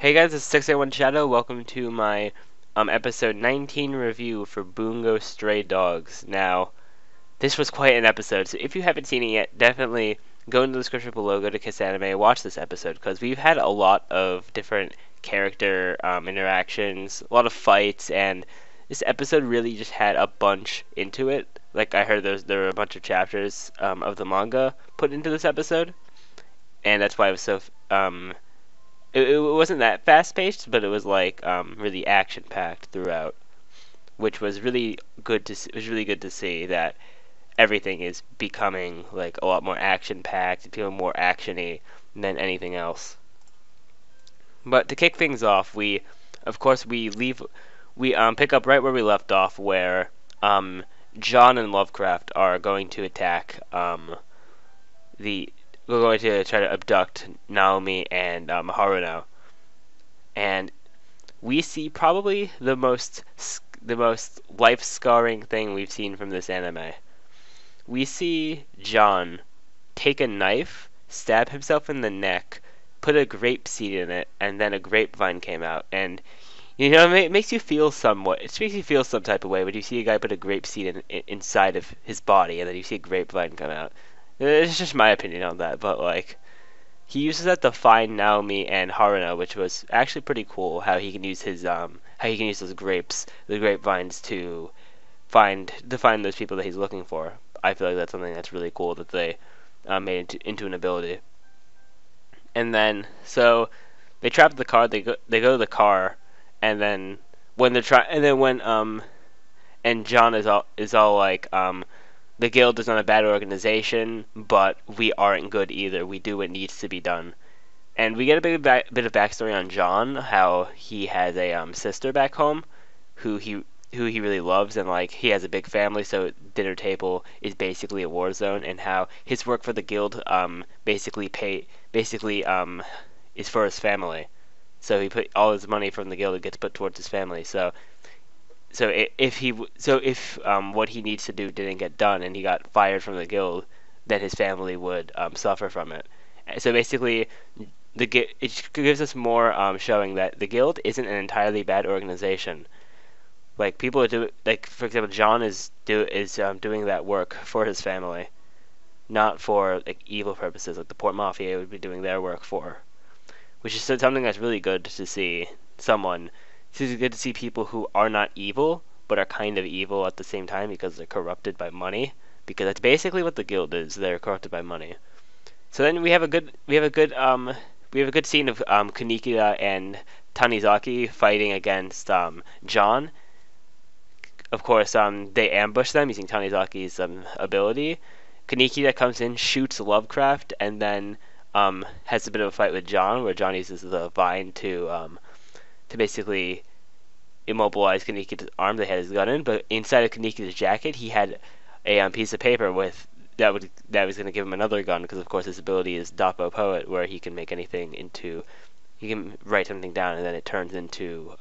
Hey guys, it's 681 Shadow. Welcome to my episode 19 review for Bungo Stray Dogs. Now, this was quite an episode, so if you haven't seen it yet, definitely go in the description below, go to Kiss Anime, watch this episode, because we've had a lot of different character interactions, a lot of fights, and this episode really just had a bunch into it. Like I heard there were a bunch of chapters of the manga put into this episode, and that's why it was so it wasn't that fast paced, but it was like really action packed throughout, which was really good to see, was really good to see that everything is becoming like a lot more action packed, feeling more actiony than anything else. But to kick things off, of course we pick up right where we left off, where John and Lovecraft are going to attack the we're going to try to abduct Naomi and Haruno, and we see probably the most life scarring thing we've seen from this anime. We see John take a knife, stab himself in the neck, put a grape seed in it, and then a grapevine came out. And it makes you feel somewhat. It makes you feel some type of way when you see a guy put a grape seed inside of his body, and then you see a grapevine come out. It's just my opinion on that, but like, he uses that to find Naomi and Haruno, which was actually pretty cool. How he can use those the grapevines to find those people that he's looking for. I feel like that's something that's really cool that they made into an ability. And then so they trap the car. They go to the car, and then when and John is all like the guild is not a bad organization, but we aren't good either. We do what needs to be done. And we get a bit of backstory on John, how he has a sister back home who he really loves, and like he has a big family, so dinner table is basically a war zone, and how his work for the guild basically is for his family. So he put all his money from the guild gets put towards his family. So if what he needs to do didn't get done and he got fired from the guild, then his family would suffer from it. So basically, it gives us more showing that the guild isn't an entirely bad organization. Like like for example, John is doing that work for his family, not for like evil purposes, like the Port Mafia would be doing their work for, which is something that's really good to see. It's good to see people who are not evil, but are kind of evil at the same time because they're corrupted by money. Because that's basically what the guild is. They're corrupted by money. So then we have a good scene of Kunikida and Tanizaki fighting against John. Of course, they ambush them using Tanizaki's ability. Kunikida comes in, shoots Lovecraft, and then has a bit of a fight with John, where John uses the vine to basically immobilize Kanikida's arm that had his gun in. But inside of Kanikida's jacket, he had a piece of paper with that was going to give him another gun, because of course his ability is Dapo Poet, where he can make anything into, he can write something down and then it turns into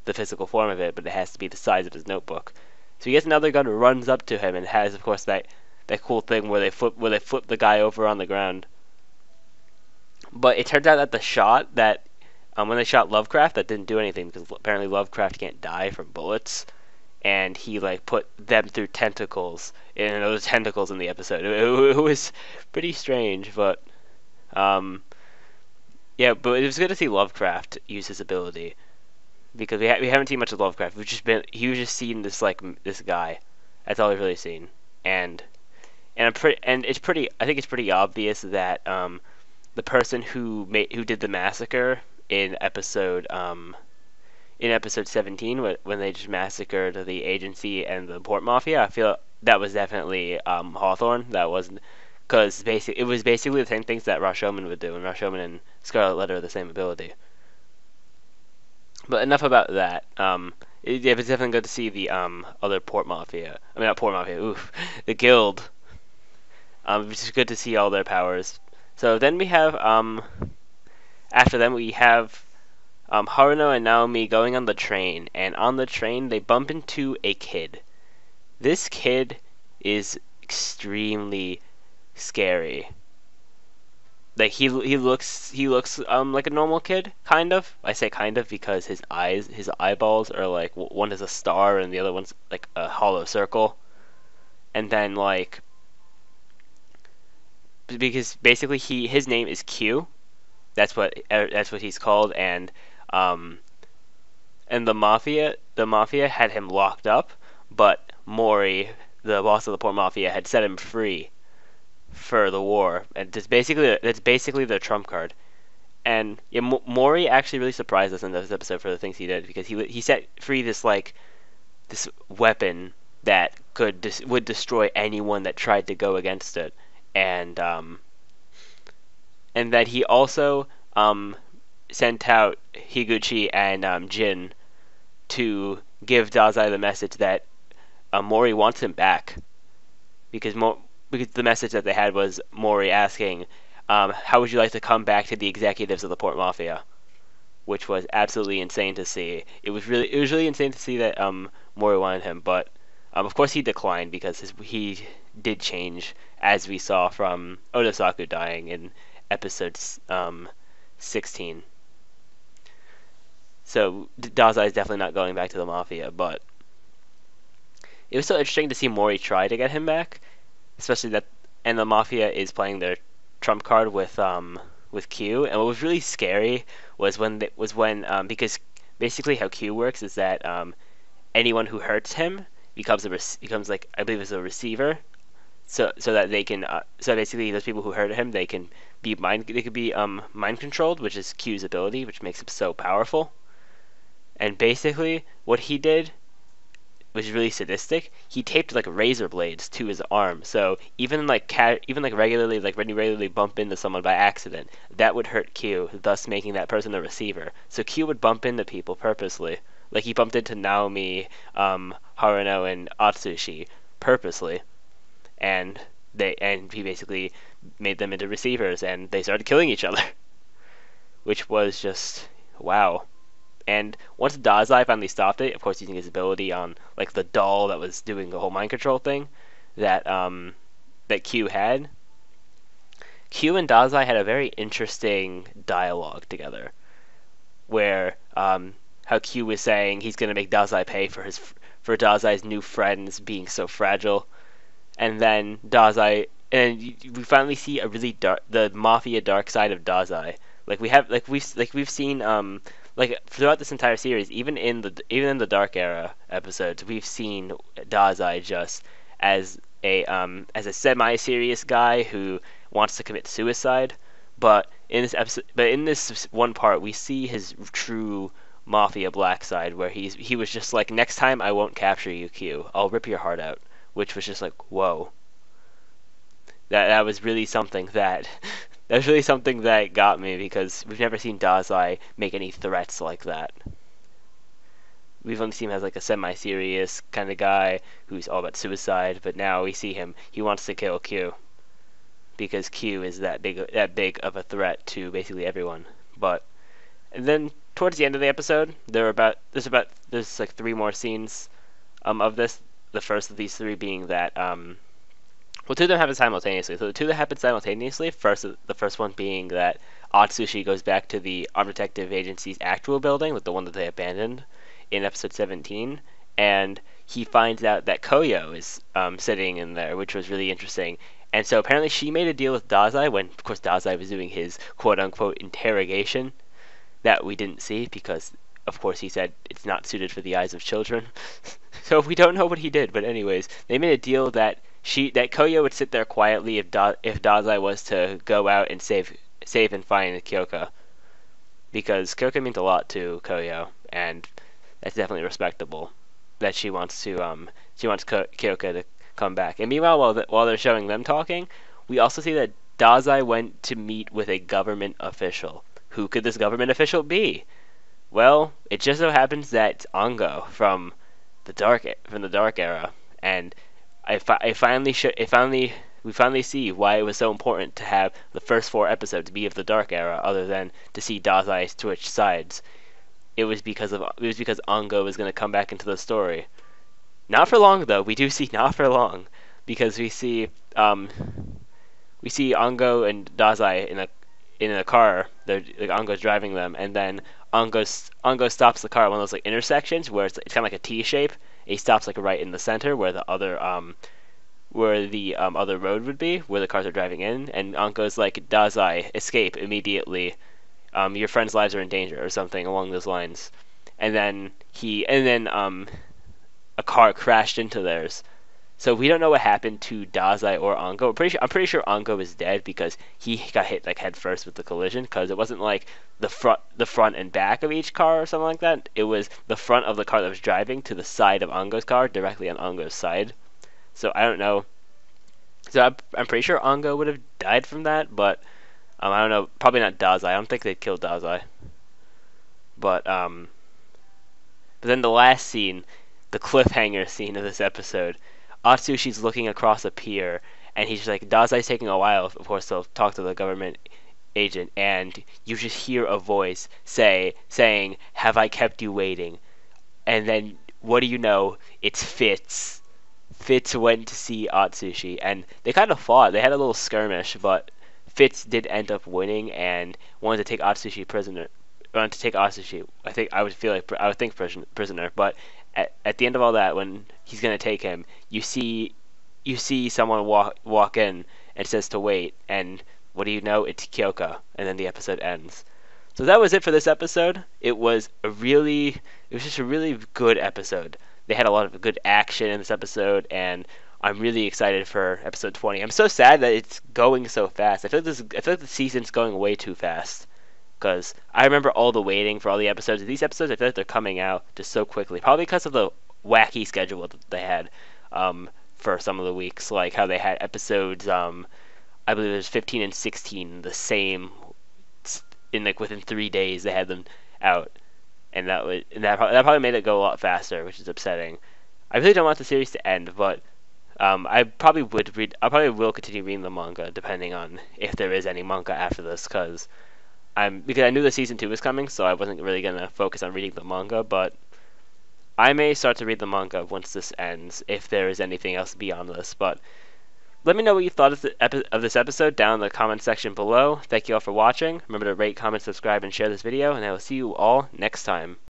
the physical form of it, but it has to be the size of his notebook. So he gets another gun, runs up to him, and has of course that cool thing where they flip the guy over on the ground. But it turns out that the shot that when they shot Lovecraft, that didn't do anything, because apparently Lovecraft can't die from bullets, and he like put them through tentacles, and there was tentacles in the episode. It was pretty strange, but yeah, but it was good to see Lovecraft use his ability, because we haven't seen much of Lovecraft. He was just seeing this guy. That's all we've really seen, and I think it's pretty obvious that the person who did the massacre in episode 17, when they just massacred the agency and the Port Mafia, I feel that was definitely Hawthorne. That wasn't, because it was basically the same things that Rashomon would do, and Rashomon and Scarlet Letter are the same ability. But enough about that. It's definitely good to see the other Port Mafia. I mean, not Port Mafia. Oof, the Guild. It's just good to see all their powers. So then we have after them we have Haruno and Naomi going on the train, and on the train they bump into a kid. This kid is extremely scary. like he looks like a normal kid, kind of. I say kind of because his eyeballs are like one is a star and the other one's like a hollow circle, and then like because basically his name is Q. That's what he's called, um and the mafia had him locked up, but Mori, the boss of the Port Mafia, had set him free for the war, and that's basically their trump card. And yeah, Mori actually really surprised us in this episode for the things he did because he set free this weapon that would destroy anyone that tried to go against it, and that he also sent out Higuchi and Jin to give Dazai the message that Mori wants him back because because the message that they had was Mori asking, "How would you like to come back to the executives of the Port Mafia?" Which was absolutely insane to see. It was really insane to see that Mori wanted him, but of course he declined because he did change, as we saw from Odasaku dying in episode 16. So Dazai is definitely not going back to the Mafia, but it was so interesting to see Mori try to get him back, especially that, and the Mafia is playing their trump card with Q. And what was really scary was when because basically how Q works is that anyone who hurts him becomes like, I believe, it's a receiver, so that they can so basically those people who hurt him, they could be mind controlled, which is Q's ability, which makes him so powerful. And basically what he did was really sadistic. He taped like razor blades to his arm, so even like regularly, like when you regularly bump into someone by accident, that would hurt Q, thus making that person a receiver. So Q would bump into people purposely, like he bumped into Naomi, Haruno, and Atsushi purposely, and he basically made them into receivers, and they started killing each other, which was just wow. And once Dazai finally stopped it, of course using his ability on like the doll that was doing the whole mind control thing that Q had, Q and Dazai had a very interesting dialogue together, where how Q was saying he's gonna make Dazai pay for Dazai's new friends being so fragile, and then we finally see a really the mafia dark side of Dazai. We've seen like throughout this entire series, even in the Dark Era episodes, we've seen Dazai just as a semi-serious guy who wants to commit suicide. But in this one part, we see his true mafia black side, where he was just like, next time I won't capture you, Q. I'll rip your heart out, which was just like, whoa. That was really something that that was really something that got me, because we've never seen Dazai make any threats like that. We've only seen him as like a semi-serious kind of guy who's all about suicide, but now we see he wants to kill Q because Q is that big of a threat to basically everyone. But and then towards the end of the episode, there's like 3 more scenes of this. The first of these 3 being that well, 2 of them happen simultaneously. So the 2 that happen simultaneously, the first one being that Atsushi goes back to the Armed Detective Agency's actual building, like the one that they abandoned in episode 17, and he finds out that Koyo is sitting in there, which was really interesting. And so apparently she made a deal with Dazai when, of course, Dazai was doing his quote-unquote interrogation that we didn't see because, of course, he said it's not suited for the eyes of children. So we don't know what he did, but anyways, they made a deal that Koyo would sit there quietly if Dazai was to go out and save and find Kyoka, because Kyoka means a lot to Koyo, and that's definitely respectable that she wants Kyoka to come back. And meanwhile, while they're showing them talking, we also see that Dazai went to meet with a government official. Who could this government official be? Well, it just so happens that it's Ango from the Dark Era, and we finally see why it was so important to have the first 4 episodes be of the Dark Era, other than to see Dazai switch sides. It was because Ango was going to come back into the story. Not for long, though. We do see not for long, because we see Ango and Dazai in a car. They're like Ango's driving them, and then Ango stops the car at one of those like intersections where it's kind of like a T shape. He stops like right in the center where the other road would be, where the cars are driving in, and Anko's like, Dazai, escape immediately. Your friends' lives are in danger, or something along those lines. And then a car crashed into theirs. So we don't know what happened to Dazai or Ango. I'm pretty sure Ango is dead because he got hit like head first with the collision. Because it wasn't like the front and back of each car or something like that. It was the front of the car that was driving to the side of Ango's car, directly on Ango's side. So I don't know. So I'm pretty sure Ango would have died from that, but I don't know. Probably not Dazai. I don't think they'd kill Dazai. But then the last scene, the cliffhanger scene of this episode, Atsushi's looking across a pier, and he's just like, Dazai's taking a while, of course, to talk to the government agent, and you just hear a voice saying, "Have I kept you waiting?" And then, what do you know? It's Fitz. Fitz went to see Atsushi, and they kind of fought. They had a little skirmish, but Fitz did end up winning and wanted to take Atsushi prisoner. Wanted to take Atsushi. I would think prisoner, but at the end of all that, when he's gonna take him, you see someone walk in and says to wait, and what do you know? It's Kyoka, and then the episode ends. So that was it for this episode. It was just a really good episode. They had a lot of good action in this episode, and I'm really excited for episode 20. I'm so sad that it's going so fast. I feel like the season's going way too fast. Because I remember all the waiting for all the episodes. These episodes, I feel like they're coming out just so quickly. Probably because of the wacky schedule that they had for some of the weeks. Like how they had episodes, I believe it was 15 and 16, the same, in like within 3 days they had them out. And that probably made it go a lot faster, which is upsetting. I really don't want the series to end, but I probably will continue reading the manga, depending on if there is any manga after this, because I knew the season 2 was coming, so I wasn't really gonna focus on reading the manga, but I may start to read the manga once this ends, if there is anything else beyond this. But let me know what you thought of this episode down in the comment section below. Thank you all for watching. Remember to rate, comment, subscribe, and share this video, and I will see you all next time.